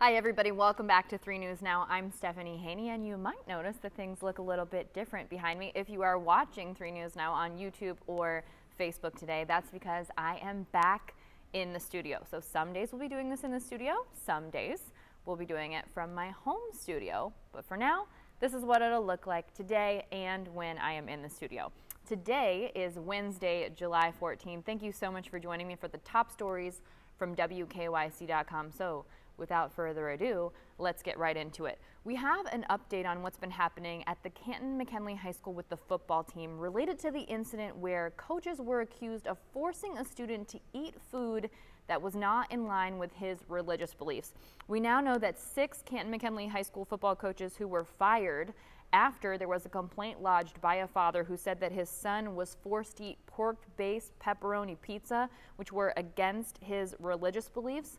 Hi everybody, welcome back to 3 News Now. I'm Stephanie Haney, and you might notice that things look a little bit different behind me. If you are watching 3 News Now on YouTube or Facebook today, that's because I am back in the studio. So some days we'll be doing this in the studio, some days we'll be doing it from my home studio. But for now, this is what it'll look like today and when I am in the studio. Today is Wednesday, July 14th. Thank you so much for joining me for the top stories from WKYC.com. So without further ado, let's get right into it. We have an update on what's been happening at the Canton McKinley High School with the football team related to the incident where coaches were accused of forcing a student to eat food that was not in line with his religious beliefs. We now know that 6 Canton McKinley High School football coaches who were fired after there was a complaint lodged by a father who said that his son was forced to eat pork-based pepperoni pizza, which were against his religious beliefs.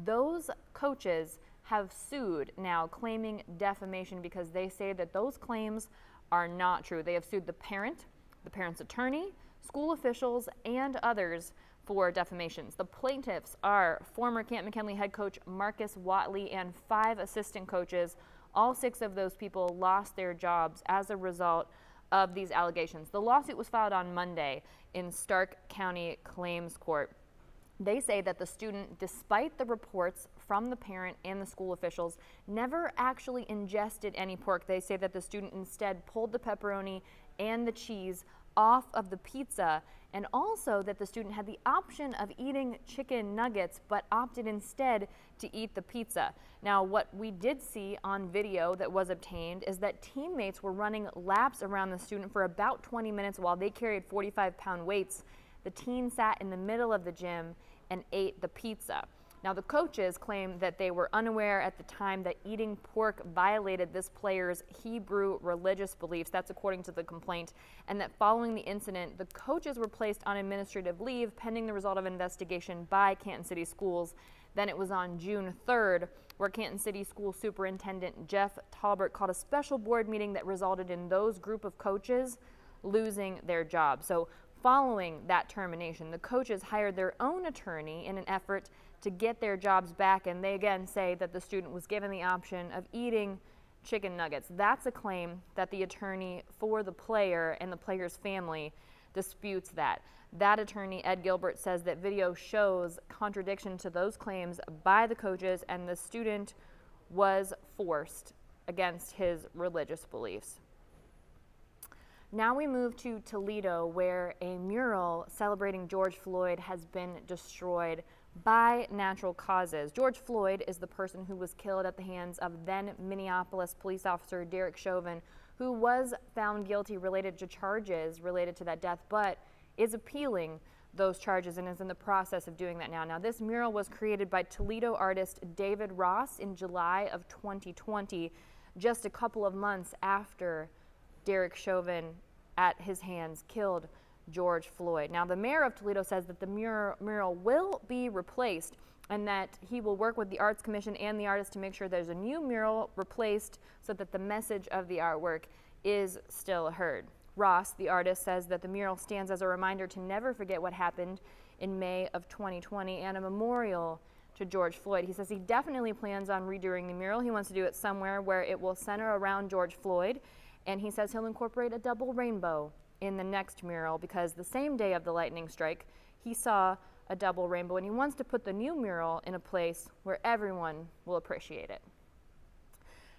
Those coaches have sued now, claiming defamation because they say that those claims are not true. They have sued the parent's attorney, school officials, and others for defamations. The plaintiffs are former Canton McKinley head coach Marcus Watley and 5 assistant coaches. All 6 of those people lost their jobs as a result of these allegations. The lawsuit was filed on Monday in Stark County Claims Court. They say that the student, despite the reports from the parent and the school officials, never actually ingested any pork. They say that the student instead pulled the pepperoni and the cheese off of the pizza, and also that the student had the option of eating chicken nuggets but opted instead to eat the pizza. Now, what we did see on video that was obtained is that teammates were running laps around the student for about 20 minutes while they carried 45-pound weights. The teen sat in the middle of the gym and ate the pizza. Now, the coaches claim that they were unaware at the time that eating pork violated this player's Hebrew religious beliefs. That's according to the complaint. And that following the incident, the coaches were placed on administrative leave pending the result of investigation by Canton City Schools. Then it was on June 3rd where Canton City School Superintendent Jeff Talbert called a special board meeting that resulted in those group of coaches losing their jobs. So following that termination, the coaches hired their own attorney in an effort to get their jobs back, and they again say that the student was given the option of eating chicken nuggets. That's a claim that the attorney for the player and the player's family disputes that. That attorney, Ed Gilbert, says that video shows contradiction to those claims by the coaches, and the student was forced against his religious beliefs. Now we move to Toledo, where a mural celebrating George Floyd has been destroyed by natural causes. George Floyd is the person who was killed at the hands of then Minneapolis police officer Derek Chauvin, who was found guilty related to charges related to that death, but is appealing those charges and is in the process of doing that now. Now, this mural was created by Toledo artist David Ross in July of 2020, just a couple of months after Derek Chauvin at his hands killed George Floyd. Now, the mayor of Toledo says that the mural will be replaced and that he will work with the Arts Commission and the artist to make sure there's a new mural replaced so that the message of the artwork is still heard. Ross, the artist, says that the mural stands as a reminder to never forget what happened in May of 2020 and a memorial to George Floyd. He says he definitely plans on redoing the mural. He wants to do it somewhere where it will center around George Floyd. And he says he'll incorporate a double rainbow in the next mural because the same day of the lightning strike, he saw a double rainbow, and he wants to put the new mural in a place where everyone will appreciate it.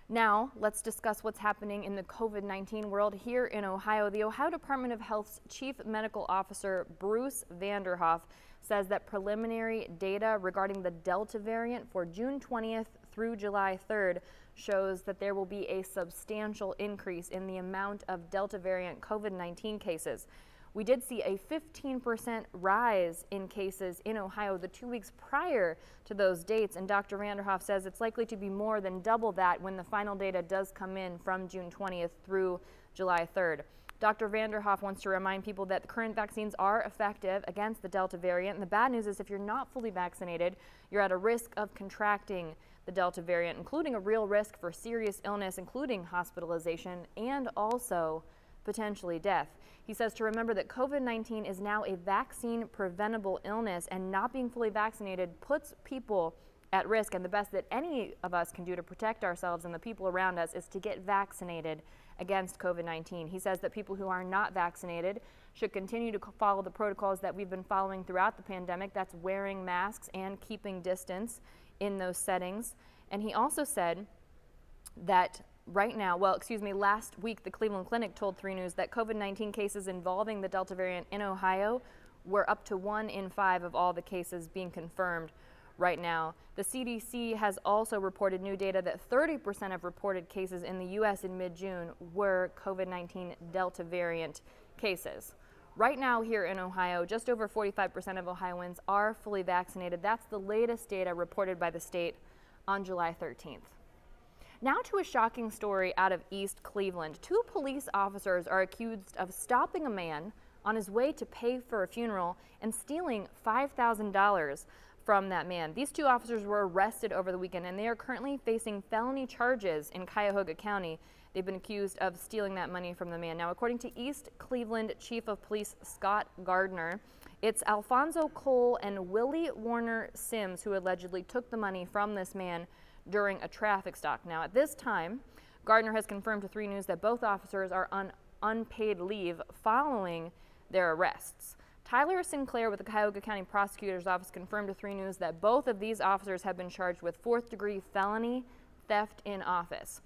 Now, let's discuss what's happening in the COVID-19 world here in Ohio. The Ohio Department of Health's Chief Medical Officer, Bruce Vanderhoff, says that preliminary data regarding the Delta variant for June 20th through July 3rd shows that there will be a substantial increase in the amount of Delta variant COVID-19 cases. We did see a 15% rise in cases in Ohio the 2 weeks prior to those dates, and Dr. Vanderhoff says it's likely to be more than double that when the final data does come in from June 20th through July 3rd. Dr. Vanderhoff wants to remind people that the current vaccines are effective against the Delta variant, and the bad news is if you're not fully vaccinated, you're at a risk of contracting the Delta variant, including a real risk for serious illness, including hospitalization and also potentially death. He says to remember that COVID-19 is now a vaccine-preventable illness, and not being fully vaccinated puts people at risk, and the best that any of us can do to protect ourselves and the people around us is to get vaccinated against COVID-19. He says that people who are not vaccinated should continue to follow the protocols that we've been following throughout the pandemic. That's wearing masks and keeping distance in those settings. And he also said that last week the Cleveland Clinic told 3 News that COVID-19 cases involving the Delta variant in Ohio were up to 1 in 5 of all the cases being confirmed right now. The CDC has also reported new data that 30% of reported cases in the U.S. in mid-June were COVID-19 Delta variant cases. Right now here in Ohio, just over 45% of Ohioans are fully vaccinated. That's the latest data reported by the state on July 13th. Now to a shocking story out of East Cleveland. 2 police officers are accused of stopping a man on his way to pay for a funeral and stealing $5,000 from that man. These 2 officers were arrested over the weekend, and they are currently facing felony charges in Cuyahoga County. They've been accused of stealing that money from the man. Now, according to East Cleveland Chief of Police Scott Gardner, it's Alfonso Cole and Willie Warner Sims who allegedly took the money from this man during a traffic stop. Now, at this time, Gardner has confirmed to 3 News that both officers are on unpaid leave following their arrests. Tyler Sinclair with the Cuyahoga County Prosecutor's Office confirmed to 3 News that both of these officers have been charged with 4th-degree felony theft in office.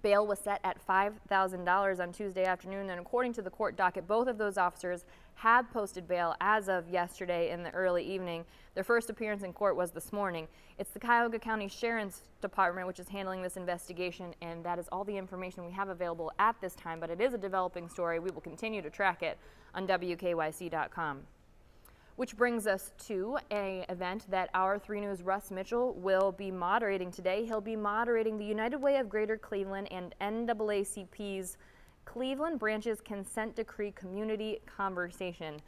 Bail was set at $5,000 on Tuesday afternoon, and according to the court docket, both of those officers had posted bail as of yesterday in the early evening. Their first appearance in court was this morning. It's the Cuyahoga County Sheriff's Department which is handling this investigation, and that is all the information we have available at this time, but it is a developing story. We will continue to track it on WKYC.com. Which brings us to an event that our 3 News Russ Mitchell will be moderating today. He'll be moderating the United Way of Greater Cleveland and NAACP's Cleveland Branch's Consent Decree Community Conversation.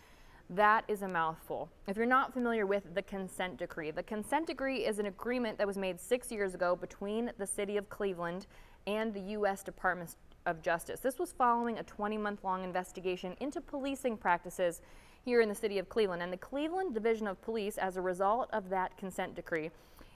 That is a mouthful. If you're not familiar with the Consent Decree is an agreement that was made 6 years ago between the City of Cleveland and the U.S. Department of Justice. This was following a 20-month-long investigation into policing practices here in the City of Cleveland, and the Cleveland Division of Police, as a result of that consent decree,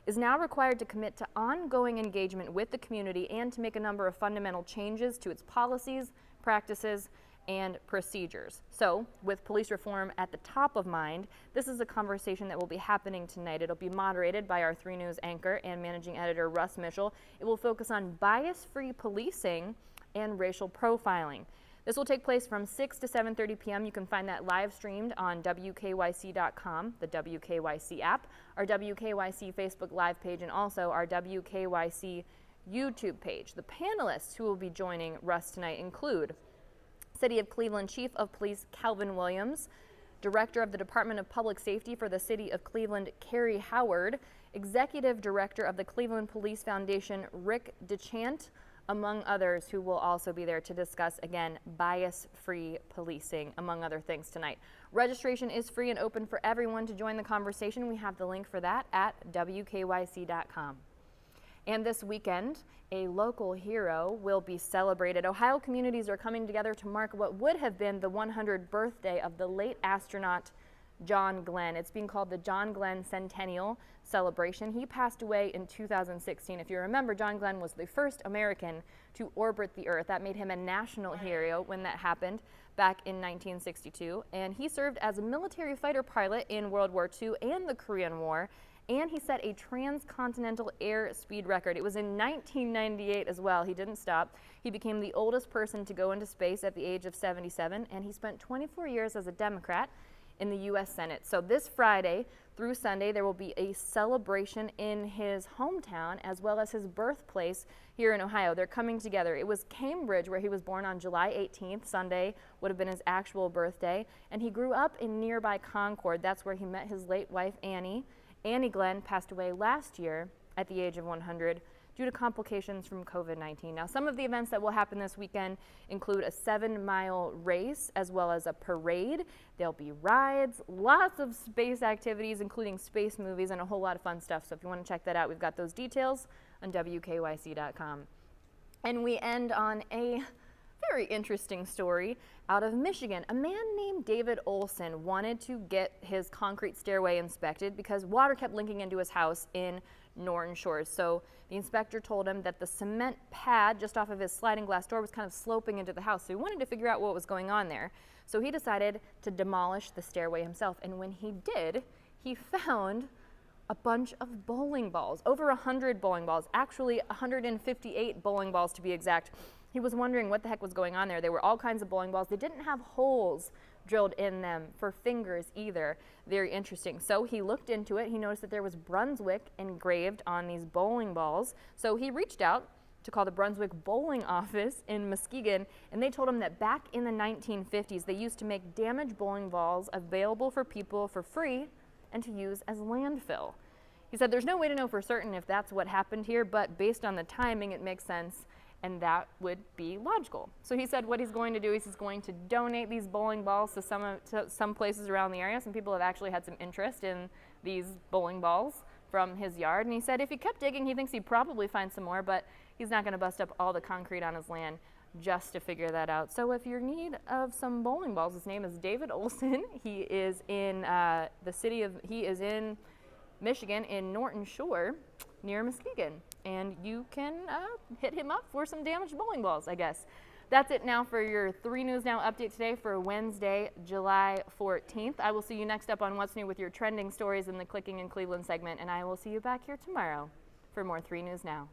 is now required to commit to ongoing engagement with the community and to make a number of fundamental changes to its policies, practices, and procedures. So, with police reform at the top of mind, this is a conversation that will be happening tonight. It'll be moderated by our 3 News anchor and managing editor Russ Mitchell. It will focus on bias-free policing and racial profiling. This will take place from 6 to 7:30 p.m. You can find that live streamed on WKYC.com, the WKYC app, our WKYC Facebook Live page, and also our WKYC YouTube page. The panelists who will be joining Russ tonight include City of Cleveland Chief of Police Calvin Williams, Director of the Department of Public Safety for the City of Cleveland, Carrie Howard, Executive Director of the Cleveland Police Foundation, Rick DeChant, among others who will also be there to discuss, again, bias-free policing, among other things tonight. Registration is free and open for everyone to join the conversation. We have the link for that at WKYC.com. And this weekend, a local hero will be celebrated. Ohio communities are coming together to mark what would have been the 100th birthday of the late astronaut John Glenn. It's being called the John Glenn Centennial Celebration. He passed away in 2016. If you remember, John Glenn was the first American to orbit the Earth. That made him a national hero when that happened back in 1962. And he served as a military fighter pilot in World War II and the Korean War. And he set a transcontinental air speed record. It was in 1998 as well. He didn't stop. He became the oldest person to go into space at the age of 77, and he spent 24 years as a Democrat in the U.S. Senate. So this Friday through Sunday, there will be a celebration in his hometown as well as his birthplace here in Ohio. They're coming together. It was Cambridge, where he was born on July 18th. Sunday would have been his actual birthday. And he grew up in nearby Concord. That's where he met his late wife, Annie. Annie Glenn passed away last year at the age of 100 due to complications from COVID-19. Now, some of the events that will happen this weekend include a 7-mile race as well as a parade. There'll be rides, lots of space activities, including space movies, and a whole lot of fun stuff. So if you want to check that out, we've got those details on WKYC.com. And we end on a very interesting story out of Michigan. A man named David Olson wanted to get his concrete stairway inspected because water kept linking into his house in Norton Shores. So the inspector told him that the cement pad just off of his sliding glass door was kind of sloping into the house. So he wanted to figure out what was going on there. So he decided to demolish the stairway himself. And when he did, he found a bunch of bowling balls, over 100 bowling balls, actually 158 bowling balls to be exact. He was wondering what the heck was going on there. There were all kinds of bowling balls. They didn't have holes drilled in them for fingers either. Very interesting. So he looked into it. He noticed that there was Brunswick engraved on these bowling balls. So he reached out to call the Brunswick bowling office in Muskegon, and they told him that back in the 1950s, they used to make damaged bowling balls available for people for free and to use as landfill. He said there's no way to know for certain if that's what happened here, but based on the timing, it makes sense, and that would be logical. So he said what he's going to do is he's going to donate these bowling balls to some places around the area. Some people have actually had some interest in these bowling balls from his yard, and he said if he kept digging, he thinks he'd probably find some more, but he's not going to bust up all the concrete on his land just to figure that out. So if you're in need of some bowling balls, his name is David Olson. He is in he is in Michigan, in Norton Shore, near Muskegon. And you can hit him up for some damaged bowling balls, I guess. That's it now for your 3 News Now update today for Wednesday, July 14th. I will see you next up on What's New with your trending stories in the Clicking in Cleveland segment, and I will see you back here tomorrow for more 3 News Now.